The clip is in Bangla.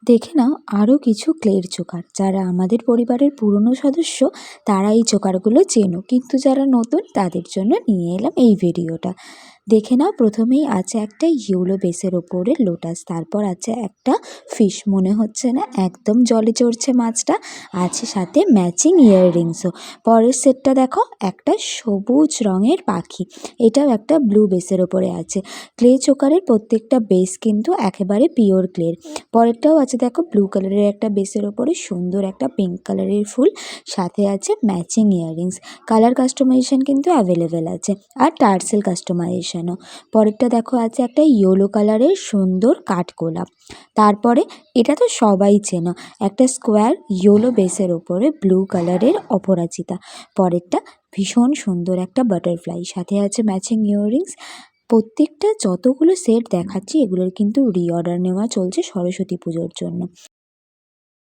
দেখে নাও আরও কিছু ক্লের চোকার। যারা আমাদের পরিবারের পুরনো সদস্য তারা এই চোকারগুলো চেনো, কিন্তু যারা নতুন তাদের জন্য নিয়ে এলাম এই ভিডিওটা। দেখে নাও, প্রথমেই আছে একটা ইয়েলো বেসের ওপরে লোটাস, তারপর আছে একটা ফিশ, মনে হচ্ছে না একদম জলে চড়ছে মাছটা, আছে সাথে ম্যাচিং ইয়াররিংসও। পরের সেটটা দেখো, একটা সবুজ রঙের পাখি, এটাও একটা ব্লু বেসের ওপরে আছে। ক্লে চোকারের প্রত্যেকটা বেস কিন্তু একেবারে পিওর ক্লের। পরেরটাও আছে দেখো, ব্লু কালারের একটা বেসের ওপরে সুন্দর একটা পিঙ্ক কালারের ফুল, সাথে আছে ম্যাচিং ইয়াররিংস। কালার কাস্টমাইজেশন কিন্তু অ্যাভেলেবেল আছে, আর টার্সেল কাস্টমাইজেশনও। পরেরটা দেখো, আছে একটা ইয়েলো কালারের সুন্দর কাঠগোলাপ। তারপরে এটা তো সবাই চেনো, একটা স্কোয়ার ইয়েলো বেসের ওপরে ব্লু কালারের অপরাজিতা। পরেরটা ভীষণ সুন্দর একটা বাটারফ্লাই, সাথে আছে ম্যাচিং ইয়াররিংস। প্রত্যেকটা যতগুলো সেট দেখাচ্ছি এগুলোর কিন্তু রিঅর্ডার নেওয়া চলছে সরস্বতী পুজোর জন্য।